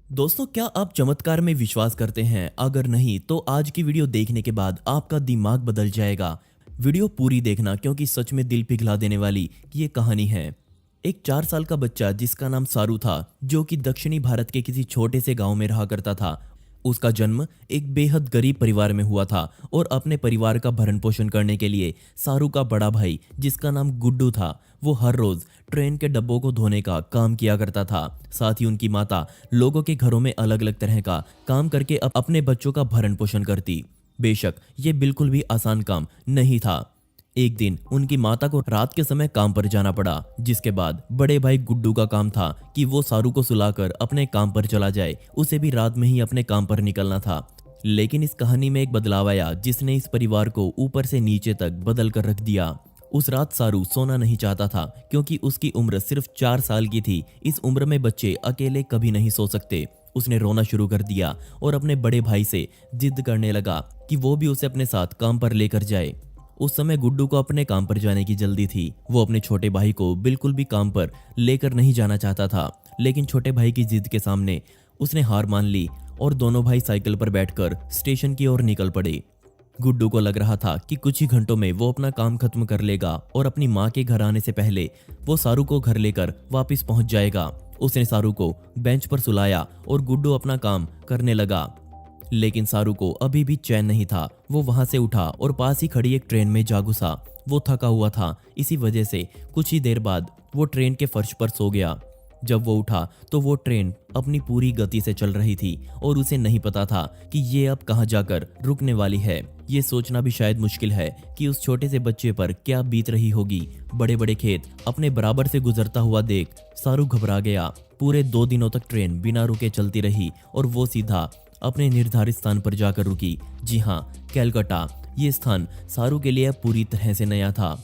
दोस्तों, क्या आप चमत्कार में विश्वास करते हैं? अगर नहीं तो आज की वीडियो देखने के बाद आपका दिमाग बदल जाएगा। वीडियो पूरी देखना क्योंकि सच में दिल पिघला देने वाली ये कहानी है। एक 4 साल का बच्चा जिसका नाम सारू था, जो कि दक्षिणी भारत के किसी छोटे से गांव में रहा करता था। उसका जन्म एक बेहद गरीब परिवार में हुआ था और अपने परिवार का भरण पोषण करने के लिए सारू का बड़ा भाई, जिसका नाम गुड्डू था, वो हर रोज ट्रेन के डब्बों को धोने का काम किया करता था। साथ ही उनकी माता लोगों के घरों में अलग अलग तरह का काम करके अपने बच्चों का भरण पोषण करती। बेशक ये बिल्कुल भी आसान काम नहीं था। एक दिन उनकी माता को रात के समय काम पर जाना पड़ा, जिसके बाद बड़े भाई गुड्डू का काम था कि वो सारू को सुलाकर अपने काम पर चला जाए। उसे भी रात में ही अपने काम पर निकलना था। लेकिन इस कहानी में एक बदलाव आया जिसने इस परिवार को ऊपर से नीचे तक बदल कर रख दिया। उस रात सारू सोना नहीं चाहता था क्योंकि उसकी उम्र सिर्फ 4 साल की थी। इस उम्र में बच्चे अकेले कभी नहीं सो सकते। उसने रोना शुरू कर दिया और अपने बड़े भाई से जिद करने लगा कि वो भी उसे अपने साथ काम पर लेकर जाए। उस समय गुड्डू को अपने काम पर जाने की जल्दी थी। वो अपने छोटे भाई को बिल्कुल भी काम पर लेकर नहीं जाना चाहता था, लेकिन छोटे भाई की जिद के सामने उसने हार मान ली और दोनों भाई साइकिल पर बैठकर स्टेशन की ओर निकल पड़े। गुड्डू को लग रहा था कि कुछ ही घंटों में वो अपना काम खत्म कर लेगा और अपनी माँ के घर आने से पहले वो सारू को घर लेकर वापस पहुंच जाएगा। उसने सारू को बेंच पर सुलाया और गुड्डू अपना काम करने लगा। लेकिन सारू को अभी भी चैन नहीं था। वो वहां से उठा और पास ही खड़ी एक ट्रेन में जा घुसा। वो थका हुआ था, इसी वजह से कुछ ही देर बाद वो ट्रेन के फर्श पर सो गया। जब वो उठा तो वो ट्रेन अपनी पूरी गति से चल रही थी और उसे नहीं पता था कि ये अब कहाँ जाकर रुकने वाली है। ये सोचना भी शायद मुश्किल है कि उस छोटे से बच्चे पर क्या बीत रही होगी। बड़े बड़े खेत अपने बराबर से गुजरता हुआ देख सारू घबरा गया। पूरे 2 दिनों तक ट्रेन बिना रुके चलती रही और वो सीधा अपने निर्धारित स्थान पर जाकर रुकी। जी हाँ, कैलकाटा। ये स्थान सारू के लिए पूरी तरह से नया था।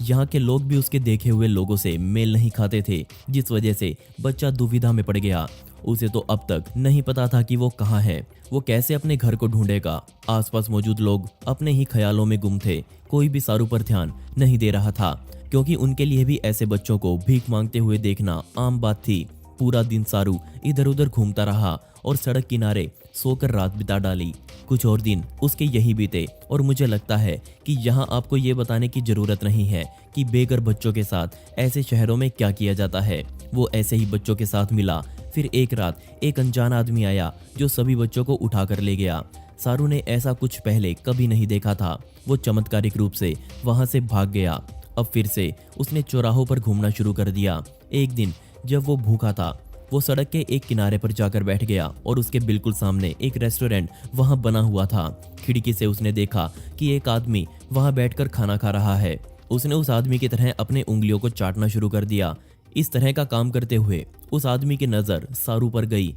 यहाँ के लोग भी उसके देखे हुए लोगों से मेल नहीं खाते थे, जिस वजह से बच्चा दुविधा में पड़ गया। उसे तो अब तक नहीं पता था कि वो कहाँ है। वो कैसे अपने घर को ढूंढेगा। आसपास मौजूद लोग अपने ही ख्यालों में गुम थे। कोई भी सारू पर ध्यान नहीं दे रहा था, क्योंकि उनके लिए भी ऐसे बच्चों को भीख मांगते हुए देखना आम बात थी। पूरा दिन सारू इधर उधर घूमता रहा और सड़क किनारे सोकर रात बिता डाली। कुछ और दिन उसके यही बीते और मुझे लगता है कि यहाँ आपको ये बताने की जरूरत नहीं है कि बेघर बच्चों के साथ ऐसे शहरों में क्या किया जाता है। वो ऐसे ही बच्चों के साथ मिला। फिर एक रात एक अनजान आदमी आया जो सभी बच्चों को उठा कर ले गया। सारू ने ऐसा कुछ पहले कभी नहीं देखा था। वो चमत्कारिक रूप से वहां से भाग गया। अब फिर से उसने चौराहों पर घूमना शुरू कर दिया। एक दिन जब वो भूखा था, वो सड़क के एक किनारे पर जाकर बैठ गया और उसके बिल्कुल सामने एक रेस्टोरेंट वहां बना हुआ था। खिड़की से उसने देखा कि एक आदमी वहां बैठकर खाना खा रहा है। उसने उस आदमी की तरह अपने उंगलियों को चाटना शुरू कर दिया। इस तरह का काम करते हुए उस आदमी की नजर सारू पर गई।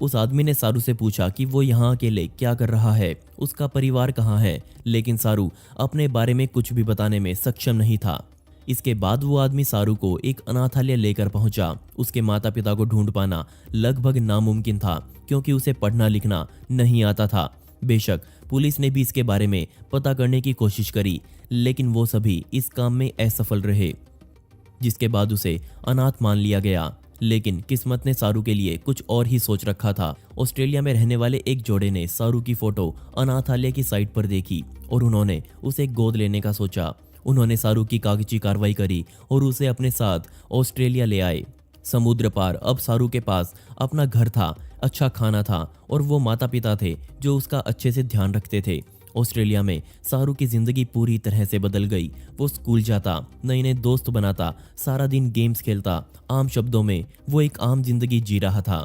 उस आदमी ने सारू से पूछा कि वो यहाँ अकेले क्या कर रहा है, उसका परिवार कहाँ है। लेकिन सारू अपने बारे में कुछ भी बताने में सक्षम नहीं था। इसके बाद वो आदमी सारू को एक अनाथालय लेकर पहुंचा। उसके माता पिता को ढूंढ पाना लगभग नामुमकिन था, क्योंकि उसे पढ़ना लिखना नहीं आता था। बेशक पुलिस ने भी इसके बारे में पता करने की कोशिश करी, लेकिन वो सभी इस काम में असफल रहे, जिसके बाद उसे अनाथ मान लिया गया। लेकिन किस्मत ने सारू के लिए कुछ और ही सोच रखा था। ऑस्ट्रेलिया में रहने वाले एक जोड़े ने सारू की फोटो अनाथालय की साइट पर देखी और उन्होंने उसे गोद लेने का सोचा। उन्होंने सारू की कागजी कार्रवाई करी और उसे अपने साथ ऑस्ट्रेलिया ले आए। समुद्र पार अब सारू के पास अपना घर था, अच्छा खाना था और वो माता पिता थे जो उसका अच्छे से ध्यान रखते थे। ऑस्ट्रेलिया में सारू की जिंदगी पूरी तरह से बदल गई। वो स्कूल जाता, नए नए दोस्त बनाता, सारा दिन गेम्स खेलता। आम शब्दों में वो एक आम जिंदगी जी रहा था।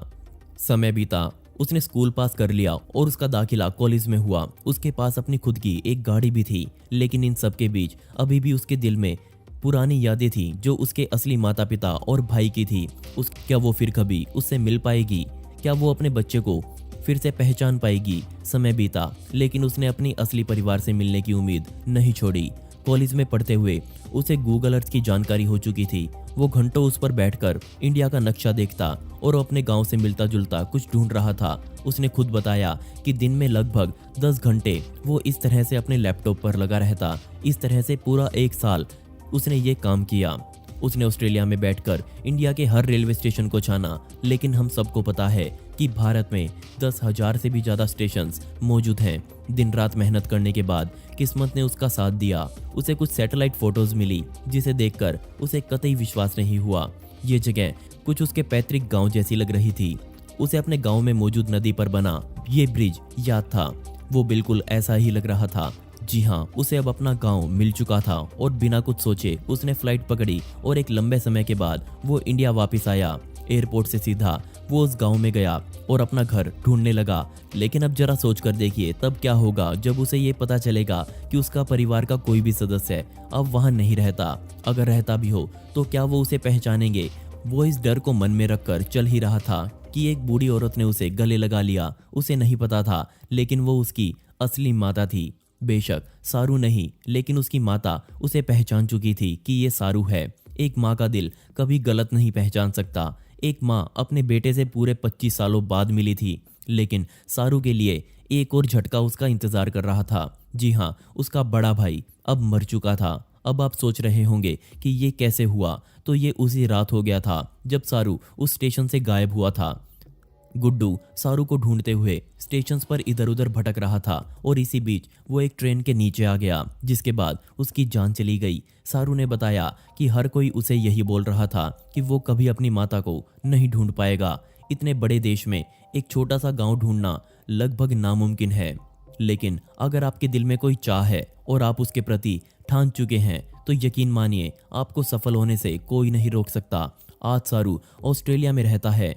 समय बीता, उसने स्कूल पास कर लिया और उसका दाखिला कॉलेज में हुआ। उसके पास अपनी खुद की एक गाड़ी भी थी। लेकिन इन सब के बीच अभी भी उसके दिल में पुरानी यादें थी जो उसके असली माता पिता और भाई की थी। क्या वो फिर कभी उससे मिल पाएगी? क्या वो अपने बच्चे को फिर से पहचान पाएगी? समय बीता, लेकिन उसने अपनी असली परिवार से मिलने की उम्मीद नहीं छोड़ी। कॉलेज में पढ़ते हुए उसे गूगल अर्थ की जानकारी हो चुकी थी। वो घंटों उस पर बैठकर इंडिया का नक्शा देखता और अपने गांव से मिलता जुलता कुछ ढूंढ रहा था। उसने खुद बताया कि दिन में लगभग 10 घंटे वो इस तरह से अपने लैपटॉप पर लगा रहता। इस तरह से पूरा 1 साल उसने ये काम किया। उसने ऑस्ट्रेलिया में बैठकर इंडिया के हर रेलवे स्टेशन को छाना, लेकिन हम सबको पता है कि भारत में 10,000 से भी ज्यादा स्टेशन मौजूद हैं। दिन रात मेहनत करने के बाद किस्मत ने उसका साथ दिया। उसे कुछ सैटेलाइट फोटोज मिली जिसे देखकर उसे कतई विश्वास नहीं हुआ। ये जगह कुछ उसके पैतृक गांव जैसी लग रही थी। उसे अपने गांव में मौजूद नदी पर बना ये ब्रिज याद था। वो बिल्कुल ऐसा ही लग रहा था। जी हाँ, उसे अब अपना गांव मिल चुका था और बिना कुछ सोचे उसने फ्लाइट पकड़ी और एक लंबे समय के बाद वो इंडिया वापस आया। एयरपोर्ट से सीधा वो उस गांव में गया और अपना घर ढूंढने लगा। लेकिन अब जरा सोच कर देखिए तब क्या होगा जब उसे ये पता चलेगा कि उसका परिवार का कोई भी सदस्य अब वहां नहीं रहता। अगर रहता भी हो तो क्या वो उसे पहचानेंगे? वो इस डर को मन में रखकर चल ही रहा था कि एक बूढ़ी औरत ने उसे गले लगा लिया। उसे नहीं पता था, लेकिन वो उसकी असली माता थी। बेशक सारू नहीं, लेकिन उसकी माता उसे पहचान चुकी थी कि ये सारू है। एक माँ का दिल कभी गलत नहीं पहचान सकता। एक माँ अपने बेटे से पूरे 25 सालों बाद मिली थी, लेकिन सारू के लिए एक और झटका उसका इंतजार कर रहा था। जी हाँ, उसका बड़ा भाई अब मर चुका था। अब आप सोच रहे होंगे कि ये कैसे हुआ, तो ये उसी रात हो गया था जब सारू उस स्टेशन से गायब हुआ था। गुड्डू सारू को ढूंढते हुए स्टेशन पर इधर उधर भटक रहा था और इसी बीच वो एक ट्रेन के नीचे आ गया, जिसके बाद उसकी जान चली गई। सारू ने बताया कि हर कोई उसे यही बोल रहा था कि वो कभी अपनी माता को नहीं ढूंढ पाएगा। इतने बड़े देश में एक छोटा सा गांव ढूंढना लगभग नामुमकिन है, लेकिन अगर आपके दिल में कोई चाह है और आप उसके प्रति ठान चुके हैं तो यकीन मानिए आपको सफल होने से कोई नहीं रोक सकता। आज सारू ऑस्ट्रेलिया में रहता है।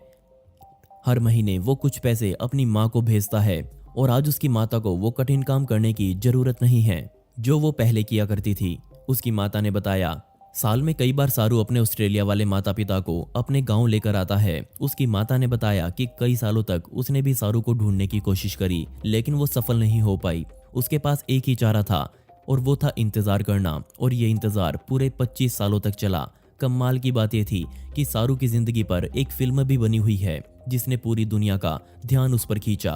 हर महीने वो कुछ पैसे अपनी माँ को भेजता है और आज उसकी माता को वो कठिन काम करने की जरूरत नहीं है जो वो पहले किया करती थी। उसकी माता ने बताया साल में कई बार सारू अपने ऑस्ट्रेलिया वाले माता पिता को अपने गांव लेकर आता है। उसकी माता ने बताया कि कई सालों तक उसने भी सारू को ढूंढने की कोशिश करी, लेकिन वो सफल नहीं हो पाई। उसके पास एक ही चारा था और वो था इंतजार करना, और ये इंतजार पूरे 25 सालों तक चला। कमाल की बात यह थी कि सारू की जिंदगी पर एक फिल्म भी बनी हुई है जिसने पूरी दुनिया का ध्यान उस पर खींचा।